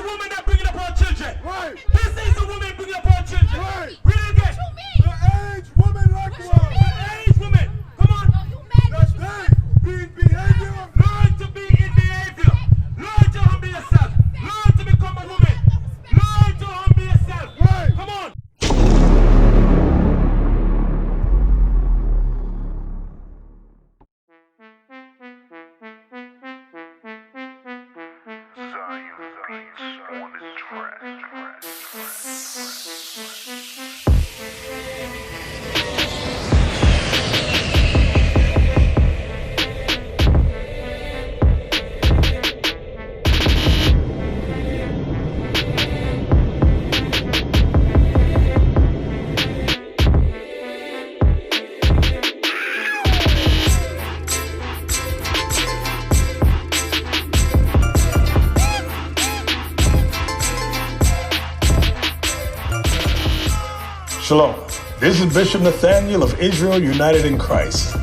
woman that bringing up our children. Right. This is the woman bringing up our children. Right. Read it again. The aged woman likewise. The aged woman. Come on. That's they be in behavior. Learn to be in behavior. Learn to humble yourself. Learn to become a woman. Learn to humble yourself. Right. Come on. Shalom. This is Bishop Nathaniel of Israel United in Christ.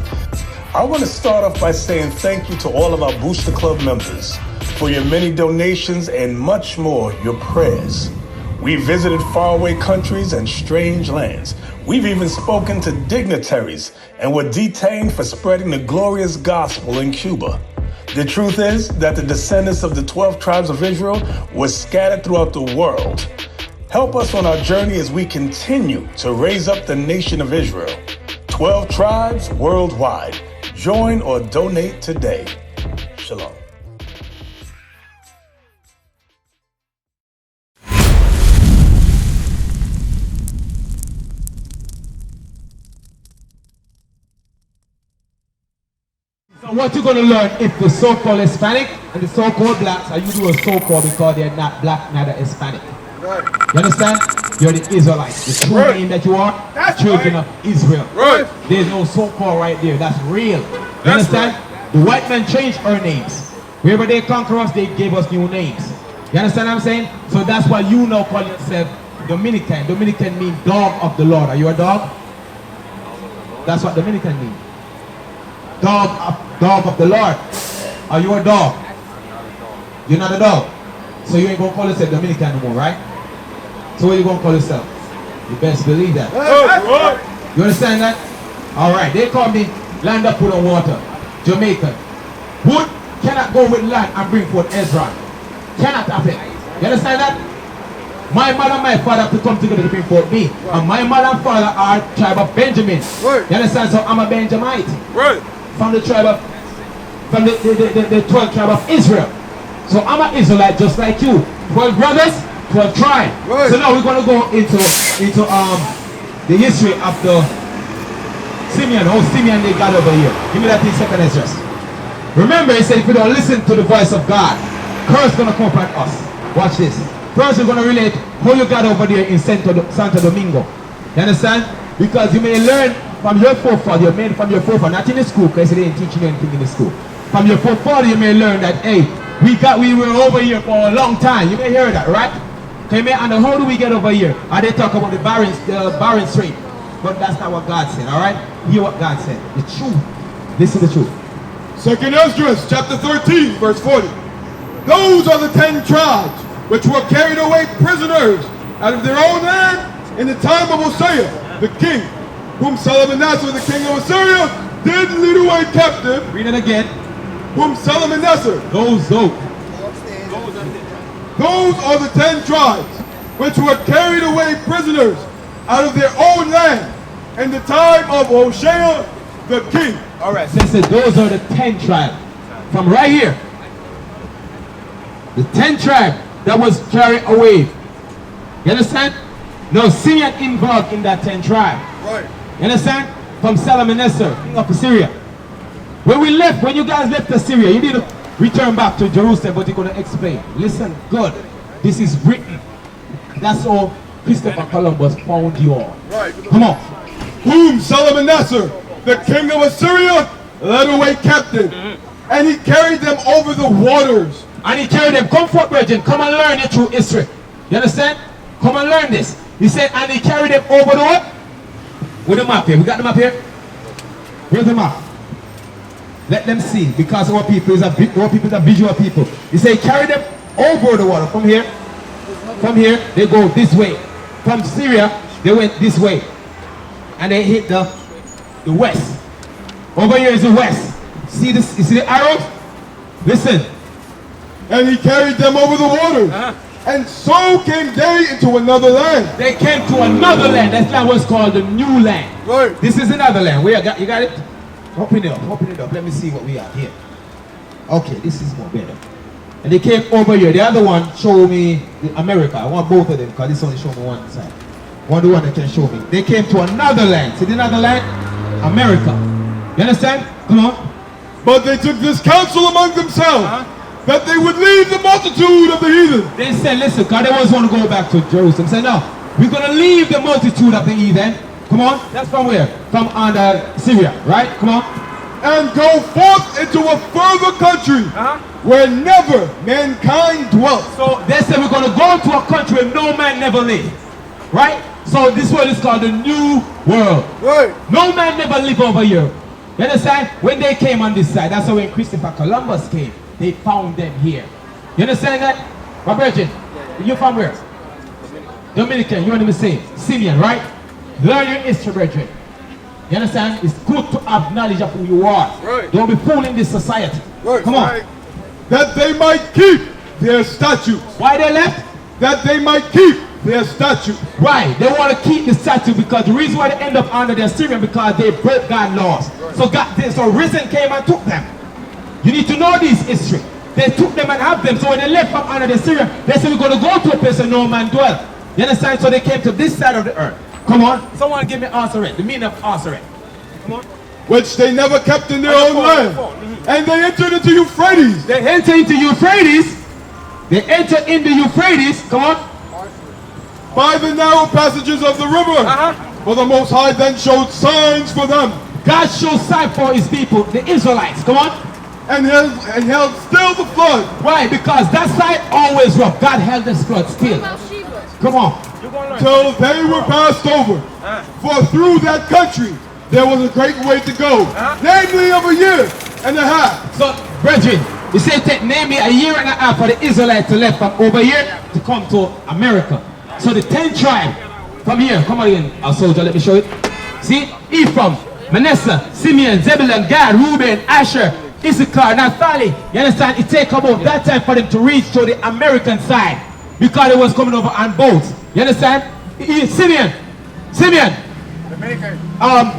I want to start off by saying thank you to all of our Booster Club members for your many donations and much more, your prayers. We visited faraway countries and strange lands. We've even spoken to dignitaries and were detained for spreading the glorious gospel in Cuba. The truth is that the descendants of the 12 tribes of Israel were scattered throughout the world. Help us on our journey as we continue to raise up the nation of Israel. 12 tribes worldwide. Join or donate today. Shalom. So what you're going to learn if the so-called Hispanic and the so-called blacks are you do a so-called because they're not black, neither Hispanic. Right. You understand? You're the Israelites. The true Right. name that you are, That's children right. of Israel. Right. There's no so-called right there. That's real. You That's understand? The white man changed our names. Wherever they conquer us, they gave us new names. You understand what I'm saying? So that's why you now call yourself Dominican. Dominican means dog of the Lord. Are you a dog? That's what Dominican means. Dog of the Lord. Are you a dog? You're not a dog. So you ain't gonna call yourself Dominican anymore, right? So what you gonna call yourself? You best believe that. You understand that? Alright, they call me land of food and water. Jamaican. Wood cannot go with land and bring forth Ezra. Cannot happen. You understand that? My mother and my father have to come together to bring forth me. And my mother and father are tribe of Benjamin. Right. You understand? So I'm a Benjamite. Right. From the tribe of, from the 12 tribe of Israel. So I'm an Israelite just like you. 12 brothers, 12 tribes. Right. So now we're going to go into the history of the Simeon. How Simeon they got over here. Give me that in second address. Remember, he said if we don't listen to the voice of God, curse going to come upon us. Watch this. First we're going to relate how you got over there in Santo Domingo. You understand? Because you may learn from your forefather, you made from your forefather, not in the school, because they didn't teach you anything in the school. From your forefather you may learn that, hey, we were over here for a long time. You may hear that, right? Okay, man, and how do we get over here? And they talk about the barren strait. But that's not what God said, alright? Hear what God said. The truth. Listen to the truth. Second Esdras, chapter 13, verse 40. Those are the 10 tribes which were carried away prisoners out of their own land in the time of Hosea, the king, whom Salmanassar, the king of Assyria, did lead away captive. Read it again. Whom Salmanassar. Those are the 10 tribes which were carried away prisoners out of their own land in the time of Hosea, the king. Alright, so it says those are the 10 tribes. From right here. The 10 tribes that was carried away. You understand? Now Simeon involved in that 10 tribes. Right. You understand? From Salmanassar, king of Assyria. When you guys left Assyria, you didn't return back to Jerusalem, but you're going to explain. Listen, good. This is written. That's all Christopher Columbus found you all. Right. Come on. Whom Salmanassar, the king of Assyria, led away captive. And he carried them over the waters. And he carried them. Come forth, brethren. Come and learn it through history. You understand? Come and learn this. He said, and he carried them over the what? With the map here. We got the map here? Where's the map? Let them see. Because our people is a visual people. He said, carry them over the water. From here. From here, they go this way. From Syria, they went this way. And they hit the west. Over here is the west. See this? You see the arrows? Listen. And he carried them over the waters. And so came they into another land. They came to another land. That land was called the New Land. Right. This is another land. Where you got it? Open it up. Open it up. Let me see what we have here. Okay, this is more better. And they came over here. The other one showed me America. I want both of them because this only showed me one side. One the one that can show me. They came to another land. See the another land? America. You understand? Come on. But they took this counsel among themselves that they would leave the multitude of the heathen. They said, listen, God, they always want to go back to Jerusalem. Say, no, we're going to leave the multitude of the heathen. Come on. That's from where? From under Syria, right? Come on. And go forth into a further country where never mankind dwelt. So they said we're going to go to a country where no man never lived. Right? So this world is called the New World. Right. No man never lived over here. You understand? When they came on this side, that's how when Christopher Columbus came, they found them here. You understand that? My virgin, you from where? Dominican, you want to say Simeon, right? Learn your history, brethren. You understand? It's good to have knowledge of who you are. Right. Don't be fooling this society. Right. Come on. Right. That they might keep their statutes. Why they left? That they might keep their statutes. Right. They want to keep the statute because the reason why they end up under the Assyrian because they broke God's laws. Right. So Risen came and took them. You need to know this history. They took them and have them. So when they left from under the Assyrian, they said we're going to go to a place where no man dwell. You understand? So they came to this side of the earth. Come on. Someone give me Asareth. The meaning of Asareth. Come on. Which they never kept in their own land. And they entered into Euphrates. They enter into Euphrates. They enter into Euphrates. Come on. By the narrow passages of the river. For the Most High then showed signs for them. God showed signs for his people, the Israelites. Come on. And held still the flood. Why? Because that side always rough. God held the flood still. Come on. Till they were passed over. For through that country there was a great way to go. Namely of a year and a half. So, brethren, you say take namely a year and a half for the Israelites to left from over here to come to America. So the 10 tribes from here, come on again, our soldier, let me show it. See, Ephraim, Manasseh, Simeon, Zebulun, Gad, Reuben, Asher, Issachar, Naphtali. You understand? It take about that time for them to reach to the American side because it was coming over on boats. You understand? Simeon,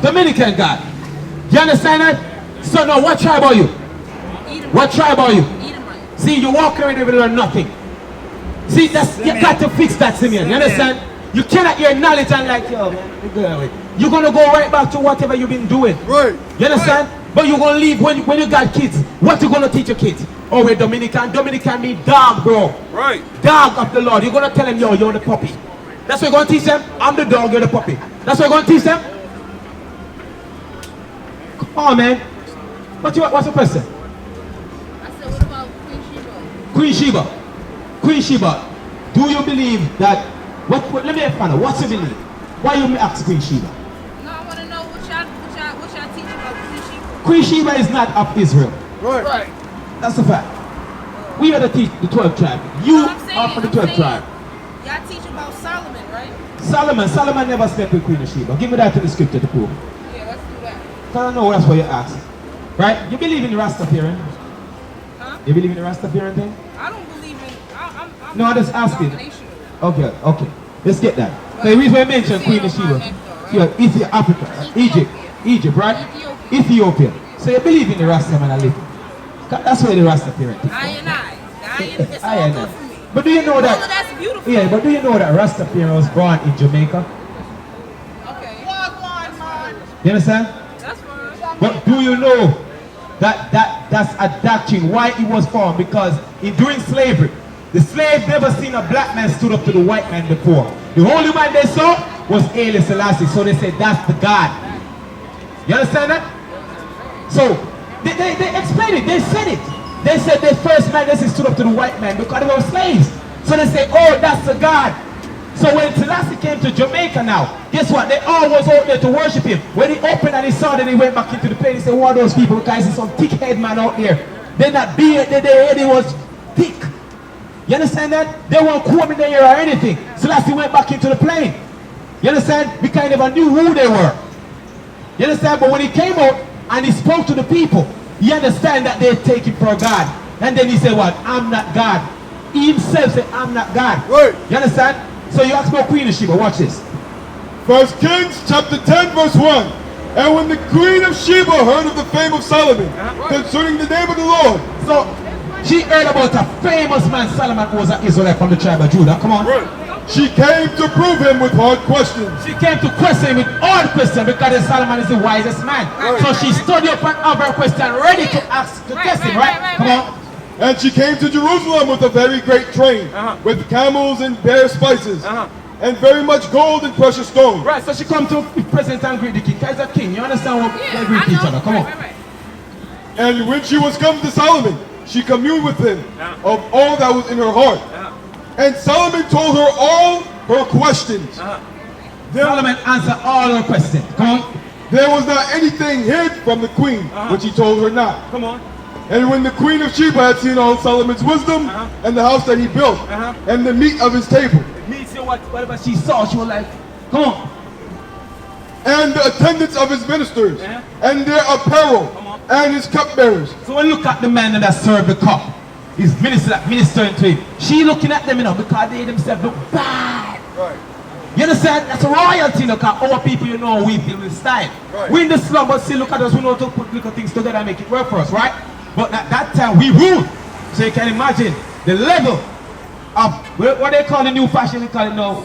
Dominican God. You understand that? So now, what tribe are you? What tribe are you? See, you walk around here with nothing. See, that's you got to fix that, Simeon. You understand? You cannot hear knowledge and like, yo, man, you're gonna go right back to whatever you've been doing. Right. You understand? But you're gonna leave when you got kids. What you gonna teach your kids? Oh, we're Dominican. Dominican means dog, bro. Right. Dog of the Lord. You're gonna tell them, yo, you're the puppy. That's what you're gonna teach them. I'm the dog, you're the puppy. That's what you're gonna teach them. Come on, man. What's your question? I said, what about Queen Sheba? Queen Sheba. Queen Sheba. Do you believe that? Let me find out. What's your belief? Why you ask Queen Sheba? No, I want to know what y'all teach about Queen Sheba. Queen Sheba is not of Israel. Right. That's a fact. We are the 12 tribe. You are from the 12 tribe. Y'all teach about Solomon, right? Solomon never slept with Queen Sheba. Give me that to the scripture to prove. Yeah, let's do that. I don't know, that's what you ask. Right? You believe in the Rastafarian? Huh? You believe in the Rastafarian thing? I don't believe in. No, I'm just asking. denominational. Okay. Let's get that. So the reason I mentioned Queen Sheba. Yeah, Africa, Egypt, right? Ethiopia. So you believe in the Rastaman and live. That's where the Rastafarian thing. It's all good for me. But do you know that? All of that's beautiful. Yeah, but do you know that Rastafarian was born in Jamaica? Okay. You understand? That's fine. But do you know that's a doctrine why it was formed? Because during slavery, the slave never seen a black man stood up to the white man before. The only man they saw was Haile Selassie. So they said that's the God. You understand that? So they explained it. They said it. They said the first man they stood up to the white man because they were slaves. So they say, oh, that's the God. So when Selassie came to Jamaica now, guess what? They all was out there to worship him. When he opened and he saw that he went back into the place, he said, who are those people? Guys, there's some thick head man out there. They're not beard, their head was thick. You understand that? They weren't coming there or anything. So that's he went back into the plane. You understand? Because he never knew who they were. You understand? But when he came out and he spoke to the people, you understand that they take him for God. And then he said what? I'm not God. He himself said, I'm not God. Right. You understand? So you ask about Queen of Sheba. Watch this. 1 Kings chapter 10 verse 1. And when the Queen of Sheba heard of the fame of Solomon concerning the name of the Lord. So she heard about a famous man, Solomon, who was an Israelite from the tribe of Judah. Come on. Right. She came to prove him with hard questions. She came to question him with hard questions because Solomon is the wisest man. So she studied up an other question ready to ask, to test him, right? Come on. And she came to Jerusalem with a very great train, with camels and bare spices, and very much gold and precious stones. Right, so she come to present and greet the king. Because a king, you understand what they greet each other. Come on. And when she was come to Solomon, she communed with him of all that was in her heart. And Solomon told her all her questions. Solomon answered all her questions. Come on. There was not anything hid from the queen, which he told her not. Come on. And when the Queen of Sheba had seen all Solomon's wisdom and the house that he built and the meat of his table, It means whatever she saw, she was like, come on. and the attendance of his ministers, and their apparel, and his cupbearers. So when you look at the man that served the cup, his ministering to him, she looking at them, you know, because they themselves look bad. Right. You understand? That's a royalty, you know, because our people, you know, we deal with style. Right. We in the slum, but still look at us, we know to put little things together and make it work for us, right? But at that time, we ruled. So you can imagine the level of, what they call the new fashion, they call it now,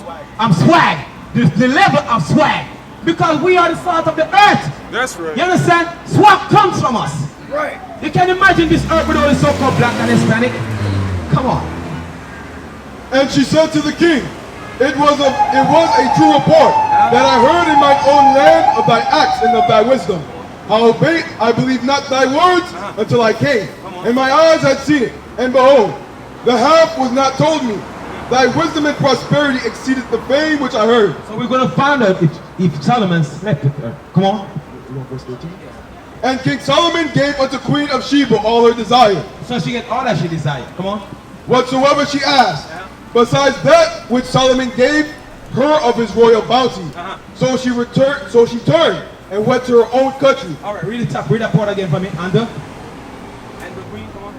swag. The level of swag. Because we are the salt of the earth. That's right. You understand? Swag comes from us. Right. You can imagine this earth with all the so-called black and Hispanic. Come on. And she said to the king, it was a true report that I heard in my own land of thy acts and of thy wisdom. I believe not thy words until I came, and my eyes had seen it. And behold, the half was not told me. Thy wisdom and prosperity exceeded the fame which I heard. So we're going to find out if Solomon slept with her. Come on. And King Solomon gave unto Queen of Sheba all her desire, So she get all that she desired. Come on. whatsoever she asked, besides that which Solomon gave her of his royal bounty. So she turned and went to her own country. All right, read the top. Read that part again for me. And the queen, come on.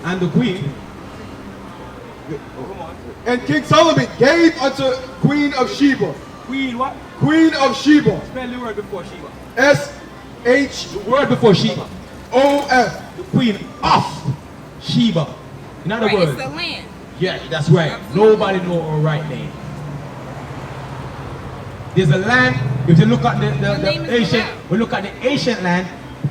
And the queen. Come on. And King Solomon gave unto Queen of Sheba. Queen what? Queen of Sheba. Spell the word before Sheba. S-H-O-F. The word before Sheba. The queen of Sheba. In other words. It's the land. Yeah, that's right. Nobody know her right name. There's a land. If you look at the ancient, we look at the ancient land,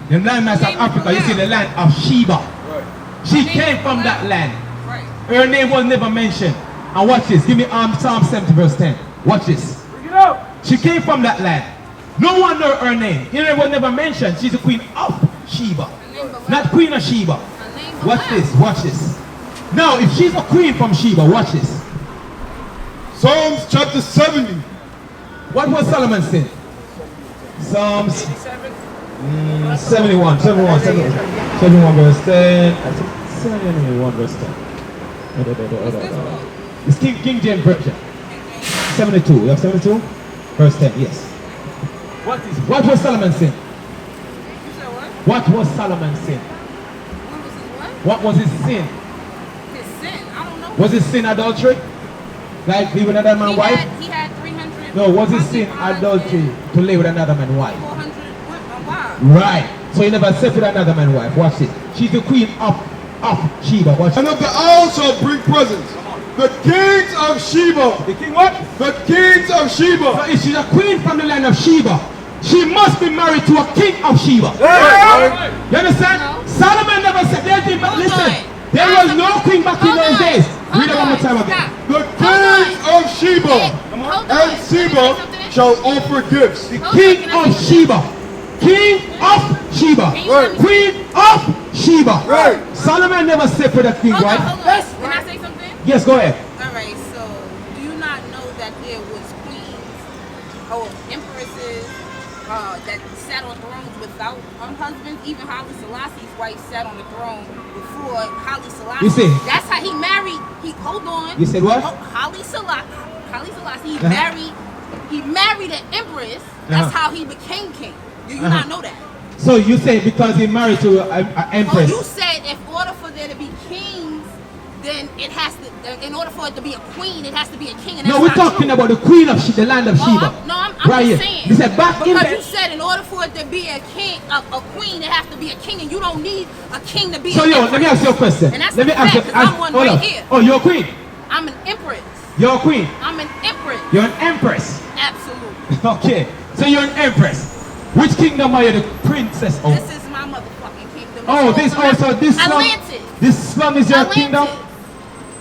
the landmass of Africa. You see the land of Sheba. Right. She came from that land. Right. Her name was never mentioned. And watch this. Give me Psalm 70 verse 10. Watch this. Bring it out. She came from that land. No one knew her name. Her name was never mentioned. She's the queen of Sheba. Not Queen of Sheba. Watch this. Watch this. Now, if she's a queen from Sheba, watch this. Psalms chapter 70. What was Solomon saying? Psalms 71 verse 10. I think 71 verse 10. It's King James Version. 72. You have 72? Verse 10, yes. What was Solomon saying? You said what? What was Solomon saying? What was his what? What was his sin? His sin. I don't know. Was his sin adultery? Like leave with another man's wife? He had 300. No, was his sin adultery to lay with another man's wife? 400 wives. Right. So he never slept with another man's wife. Watch it. She's the queen of Sheba. Watch And it. of the isles shall bring presents. The kings of Sheba. The king what? The kings of So Sheba. if she's a queen from the land of Sheba, she must be married to a king of Sheba. Right. You understand? No. Solomon never said anything, but Hold listen, on. there was no queen back in Hold those on. days. Hold Read it one more on. time again. Stop. The kings of Sheba Hold on. and Sheba shall offer gifts. The Hold king on, can I of say Sheba. King of Sheba. Right. Queen of Sheba. Right. Solomon never slept with a king, Hold on, right? hold on. Can I say something? Yes, go ahead. All right, so do you not know that there was queens, empresses, that sat on thrones without husbands. Even Haile Selassie's wife sat on the throne before Haile Selassie. You see? That's how he married. Hold on. You said what? Haile Selassie. He married an empress. That's how he became king. Do you not know that? So you say because he married to an empress? Oh, you said in order for there to be kings, then it has to. In order for it to be a queen, it has to be a king. And no, we're talking about the queen of the land of Sheba. I'm right just here. saying. You said back in because you said in order for it to be a king, a queen, it has to be a king, and you don't need a king to be. So an let me ask you a question. And that's let me ask you. I'm one right here. Oh, you're a queen. I'm an empress. You're a queen. I'm an empress. You're an empress. Absolutely. Okay. So you're an empress. Which kingdom are you the princess of? This is my motherfucking kingdom. Oh, this also this slum. Atlantis. This slum is your kingdom.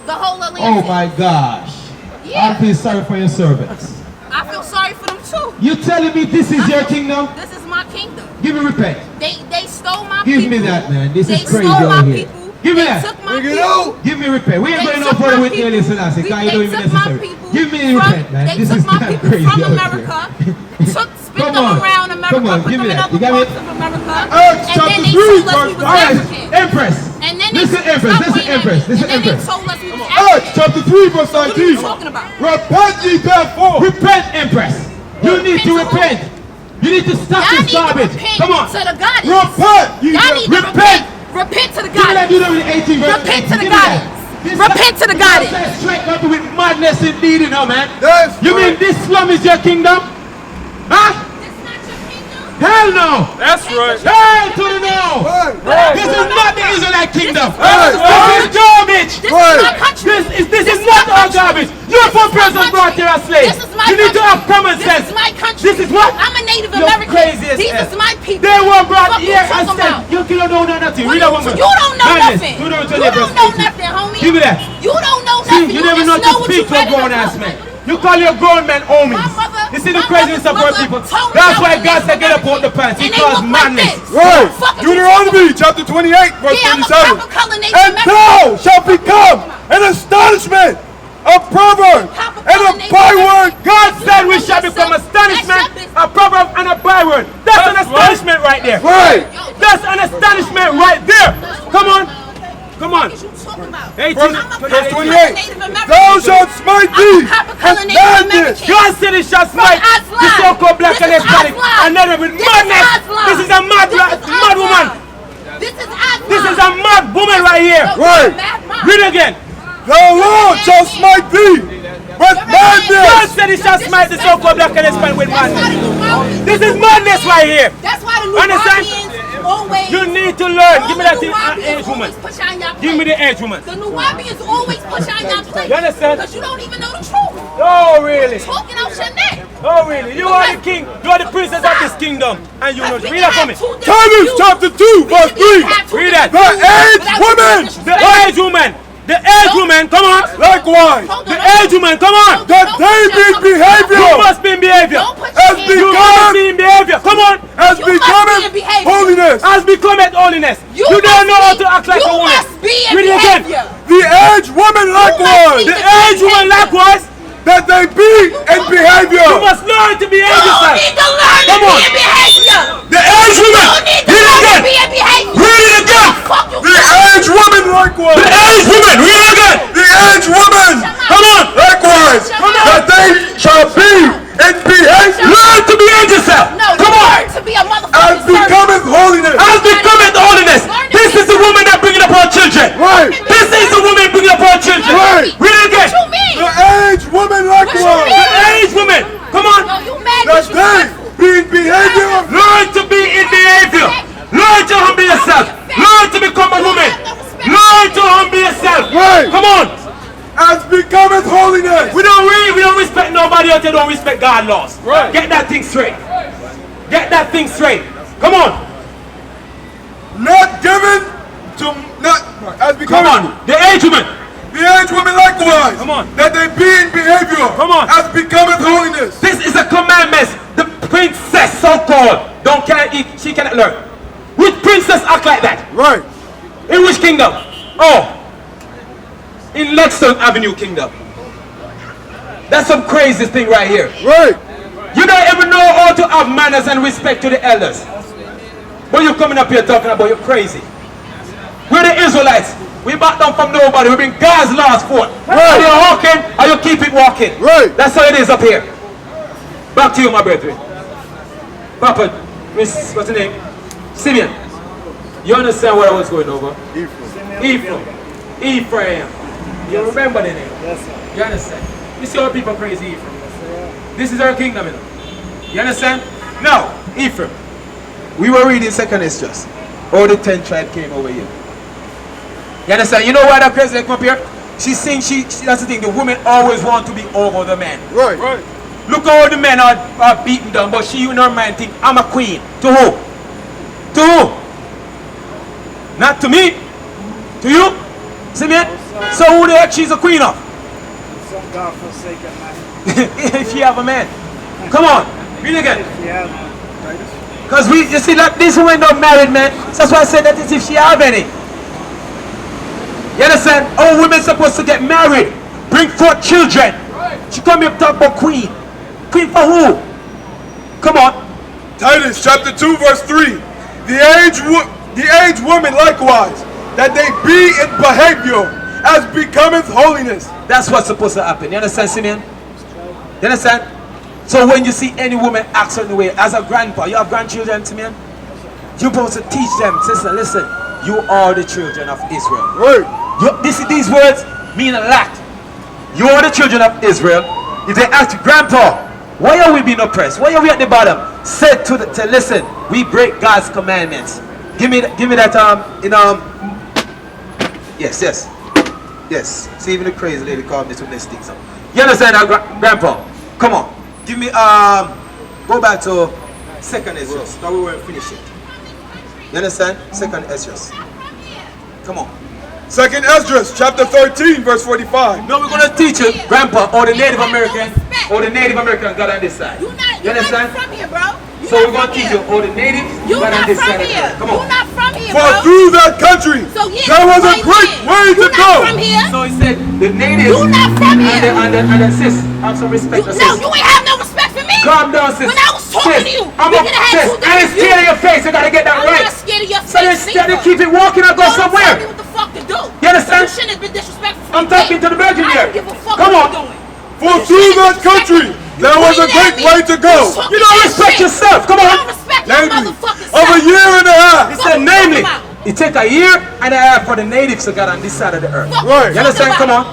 The whole Atlantis. Oh my gosh. Yeah. I feel sorry for your servants. I feel sorry for them too. You telling me this is your kingdom? This is my kingdom. Give me repent. They stole my people. Give me that, man. This is crazy They stole my over here. people. Give me They that. took my people. Give me repent. We ain't They going no took further my with people. Haile Selassie. Because you don't even They took my necessary. people Give me from- repent, man. They This took is my kind of people crazy from out America, spit Come them on. around America, Come on, put give them me in that. other You got me? parts of America, Acts and then chapter they 3, told us we verse was All right, African. Empress. And then Listen, they Empress. stop Listen, playing Empress. at me. Listen, And then they Empress. told us we was Acts African. chapter 3, verse What are you 19. talking about? Repent ye therefore. Repent, Empress. You need to repent. You need to stop Y'all this need to garbage. repent Come on. to the goddess. Repent ye Y'all need to therefore. repent. Repent to the Give me that goddess. Deuteronomy 18 verse Repent 18. to the Give me that. goddess. This Repent to the goddess. That's straight up with madness indeed, you know, man. That's You mean right. this slum is your kingdom? Huh? This not your kingdom. Hell no. That's right. Hell to the no. Right. This is not the Israelite kingdom. Right. This is garbage. This Right. is my country. This is not our garbage. You're from person brought here as slaves. This is my You need to country. have common sense. This is my country. This is what? I'm a Native You're American. crazy as These hell. is my people. They were brought What you here as talking slaves. about? You don't know nothing. What Read you that one. don't know Madness. nothing. You don't You know don't know nothing, homie. Give me that. You don't know See, nothing. you never just know to what speak you to a read in grown the ass book. man. You call your grown man homies. My mother- You see the my craziness of mother's our people. mother told me That's I why was God said Native get up out the American. pants. He And they caused look like madness. this. Right. Fuck is you Deuteronomy chapter 28, verse Yeah, I'm a 27. proper color Native And American. thou shalt become an astonishment, a proverb, Proper and color a Native byword. God said we You shall know become yourself. astonishment, That's your a proverb, and a byword. That's an astonishment right there. Right. That's an astonishment right there. Come on. Come on. What is you talking about? 18. I'm a Verse proper 28. Native American. Thou shalt smite thee, I'm a proper color and Native madness. American. God said it shall smite Aslan. the so-called black This and is Hispanic, Aslan. another with This is madness. Aslan. This is a mad, This is mad woman. Aslan. This is Aslan. This is a mad woman right here. Right. Read again. The Lord shall smite thee with God madness. said he shall smite the so-called black and Hispanic with That's why the madness. Nubians- This is madness right here. That's why the Understand? Nubians always. You need to learn. Give me that all the Nubians age woman. always push on your Give me plate. the age woman. The Nubians always push on your plate. You understand? Because you don't even know the truth. Oh, really? Talking out your neck. Oh, really? You are the king. You are the princess of this kingdom. And you know. Because we Read can that for have me. two different Titus views. chapter 2, verse 3. Read that. The aged Without woman, disrespect. The age woman. The age woman. Come on. likewise, Hold on, The hold age on. woman. Come on. that they be You behavior must be in behavior. Don't put as your You hands must becometh, be in behavior. Come on. as You must be in becometh behavior. holiness. As become at holiness. You must don't know how be- to act like you a woman. must be in Read it again. behavior. The aged woman likewise, be- The age woman likewise. that they be in behavior. You must learn to behave You yourself. need to learn to Come be on. in behavior. The age woman. You need to Read it learn to again. be in behavior. Read it again. Fuck you. The aged woman likewise, The age woman. Read it again. the aged woman Come on. likewise, that they shall be in behavior Learn to behave yourself. No, Come you on. learn to be a as motherfucking servant. becometh holiness. As becometh holiness. This is the woman that bringing up her children. Right. This is the woman bringing up her children. Right. Read it again. What you mean? The aged woman likewise, The age woman. Come on. No, you mad that they disrespectful. be in behavior Learn to be in behavior. Learn to humble yourself. Learn to become a woman. Learn to humble yourself. Right. Come on. as becometh holiness. We don't respect nobody else. They don't respect God laws. Right. Get that thing straight. Get that thing straight. Come on. Not given to not as Come becoming on. The age woman. the aged woman likewise. Come on. That they be in behavior. Come on. As becometh holiness. This is a commandment. The princess, so-called, cannot eat. She cannot learn. Which princess act like that? Right. In which kingdom? Oh, in Lexington Avenue Kingdom. That's some crazy thing right here. Right. You don't even know how to have manners and respect to the elders. But you're coming up here talking about you're crazy. We're the Israelites. We back down from nobody. We bring God's laws forth. Right. Are you walking or you keep it walking? Right. That's how it is up here. Back to you, my brethren. Papa, what's the name? Simeon. You understand where I was going over? Ephraim. You remember the name? Yes, sir. You understand? You see how people crazy Ephraim? This is our kingdom, you know. You understand? Now, Ephraim. We were reading 2nd Esdras. All the 10 tribes came over here. You understand? You know why that crazy come up here? She's saying that's the thing. The women always want to be over the men. Right. Look how the men are beaten down, but she in her mind think, I'm a queen. To who? To who? Not to me. To you? See me? So who the heck she's a queen of? Some God-forsaken man. If she have a man. Come on. Read again. Yeah. Because you see that these women don't married men. So that's why I said that is if she have any. You understand? All women supposed to get married. Bring forth children. She come here to talk about queen. Queen for who? Come on. Titus chapter 2 verse 3. The aged woman likewise, that they be in behavior as becometh holiness. That's what's supposed to happen. You understand, Simeon? You understand? So when you see any woman act certain way, as a grandpa, you have grandchildren, Simeon? You're supposed to teach them, sister, listen, you are the children of Israel. Right. These words mean a lot. You are the children of Israel. If they ask you, Grandpa, why are we being oppressed? Why are we at the bottom? Said to listen, we break God's commandments. Give me that yes. See, even the crazy lady called me to mess things up. You understand that, Grandpa? Come on. Give me go back to 2nd Esdras. Now we weren't finished yet. You understand? 2nd Esdras. Come on. 2nd Esdras chapter 13 verse 45. Now we're gonna teach you, Grandpa, or the Native American got on this side. You understand? not from here, bro. So we're gonna teach you all the natives You got on not this from side. here. Come on. You not from here, For bro. through that country So yeah, there was a right great there. way to You go. not from here. So he said the natives You not from here. and the sis have some respect. No, you ain't have no respect for me. Calm down, sis. When I was talking to you, I'm we up, could have sis. had two I ain't different scared of your face. You gotta get that I'm right. not scared of your So face. instead of keep it walking, I go Tell me somewhere. what the fuck to do. You understand? You shouldn't have been disrespectful. I'm talking to the virgin I here. don't give a fuck Come what on. you're doing. For through that country there was a great way to go. You don't respect yourself. Come You on. don't respect your Namely, motherfucking of a self. year and a half. He said, namely, it take a year and a half for the natives to get on this side of the earth. Right. You understand? Come on.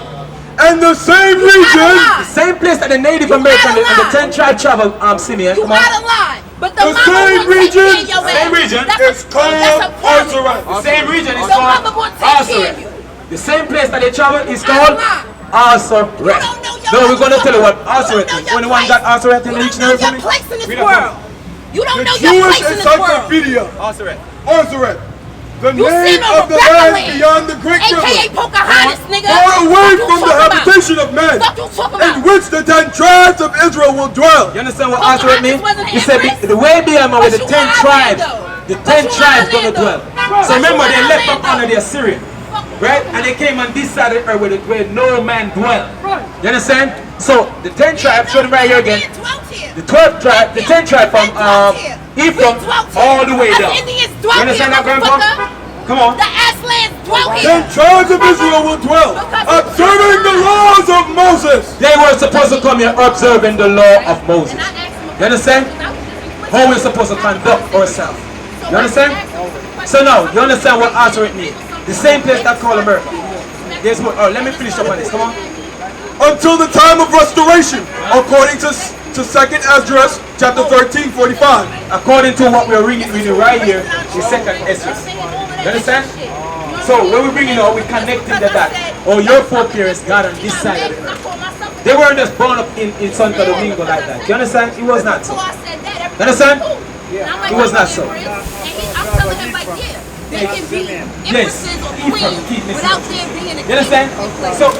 And the same You region. out The of line. same place that the Native You American out of and the line. 10 tribe travel, Simeon. You Come on. out of line. But the The mama same won't take region, care of your same ass. region, That's It's called that's a problem. Azareth. The same region is So called mama won't take care of Asaph. you. The same place that they travel is Out called of line. Asaph. You don't know your No, we're going to tell you what You don't Asaph know is. your Anyone place. got Asaph in the You don't dictionary know for your me? place in this Read it world. You don't The know your Jewish place in this world. encyclopedia. Azareth. The You name seen of over the land Bethlehem, beyond the Great AKA River. Pocahontas, nigga. Far away Fuck you from the talking about? habitation of men, Fuck you talking in about? which the 10 tribes of Israel will dwell. You understand what Pocahontas Asaph means? wasn't He said Empress. the way beyond with But the you 10 are tribes. Orlando. The But 10 you are tribes going to Orlando. dwell. So But remember, you they are left up Orlando. under the Assyrian. Right? And they came on this side of the earth where no man dwell. You understand? So the 10 tribes, show them right here again. The 12 tribe, the 10 tribe from Ephraim all the way down. Indians You dwelt understand here, that, Grandpa? motherfucker. Come on. The Aslands dwelt 10 here. tribes of Israel will dwell, observing the laws of Moses. They were supposed to come here observing the law of Moses. You understand? How we're supposed to conduct ourselves. You understand? So now, you understand what Asaph means? The same place that called America. There's more. Oh, let me finish up on this. Come on. Until the time of restoration, according to 2nd Esdras chapter 13, 45. According to what we're reading right here, the 2nd Esdras. You understand? So when we bring it out, we connected to that. Oh, your foreparents got on this side of the earth. They weren't just born up in Santo Domingo like that. You understand? It was not so. You understand? It was not so. I'm telling him like, yeah, they can be empresses or queens without there being a You understand? So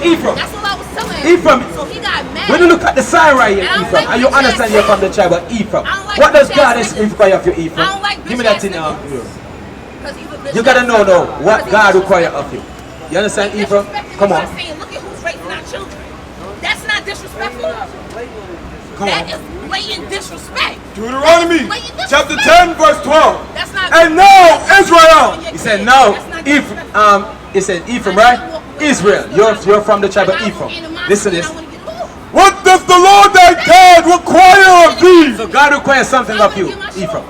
Ephraim. That's what I was telling him. Ephraim. So he got mad. When you look at the sign right here, And I don't Ephraim, like and you bitch understand ass you're from the niggas. tribe of Ephraim. I don't like What does bitch God ass is niggas. require of you, Ephraim? I don't like Give me bitch that ass thing now. niggas. You gotta know what God require of you. You understand, Ephraim? Come on. Saying, look at who's raising our children. That's not disrespectful. Come That on. is blatant disrespect. Deuteronomy Blatant chapter disrespect. 10 verse 12. That's not. And now Israel. He said, no, he said Ephraim, right? Israel, you're from the tribe of Ephraim. Listen to this. What does the Lord thy God require of thee? So God requires something of you, Ephraim.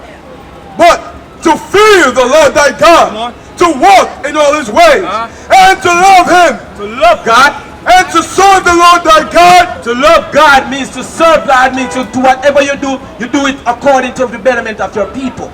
But to fear the Lord thy God, to walk in all his ways, and to love him, To love God, and to serve the Lord thy God. to love God means to serve God, means to do whatever you do it according to the betterment of your people.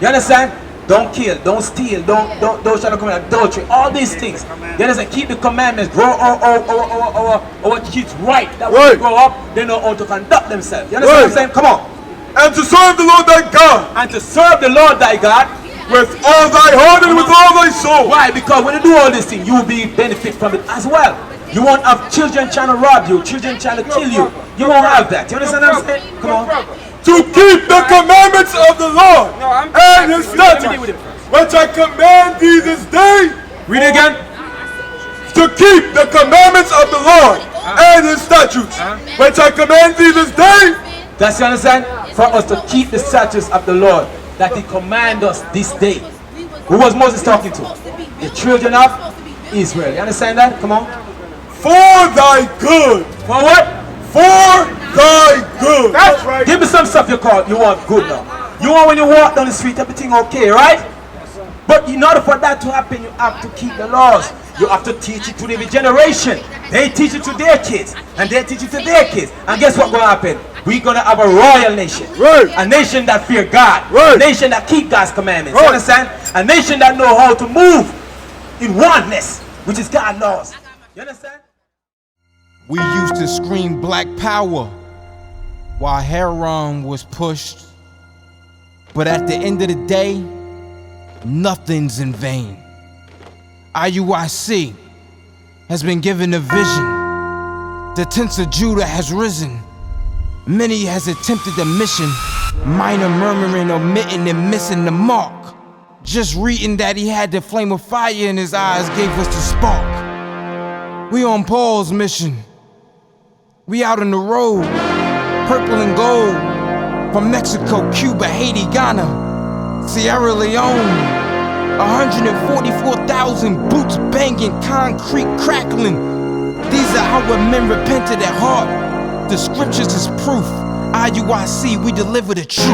You understand? Don't kill, don't steal, don't try to commit adultery, all these things. You understand? Keep the commandments, grow our kids right. That when they grow up, they know how to conduct themselves. You understand what I'm saying? Come on. And to serve the Lord thy God And to serve the Lord thy God. with all thy heart and with all thy soul. Why? Because when you do all these things, you will be benefit from it as well. You won't have children trying to rob you, children trying to kill you. You won't have that. You understand what I'm saying? Come on. To keep the commandments of the Lord and his statutes, which I command thee this day. Read it again. To keep the commandments of the Lord and his statutes, which I command thee this day. Does you understand? For us to keep the statutes of the Lord that he command us this day. Who was Moses talking to? The children of Israel. You understand that? Come on. For thy good. For what? For thy good. That's right. Give me some stuff you want good now. You want when you walk down the street, everything okay, right? But in order for that to happen, you have to keep the laws. You have to teach it to the generation. They teach it to their kids, and they teach it to their kids. And guess what's going to happen? We're going to have a royal nation. Right. A nation that fear God. Right. A nation that keep God's commandments. Right. You understand? A nation that know how to move in oneness, which is God's laws. You understand? We used to scream black power while heroin was pushed. But at the end of the day, nothing's in vain. IUIC has been given a vision. The tents of Judah has risen. Many has attempted the mission, minor murmuring, omitting and missing the mark. Just reading that he had the flame of fire in his eyes gave us the spark. We on Paul's mission. We out on the road, purple and gold, from Mexico, Cuba, Haiti, Ghana, Sierra Leone. 144,000 boots banging, concrete crackling. These are our men repented at heart. The scriptures is proof. IUIC, we deliver the truth.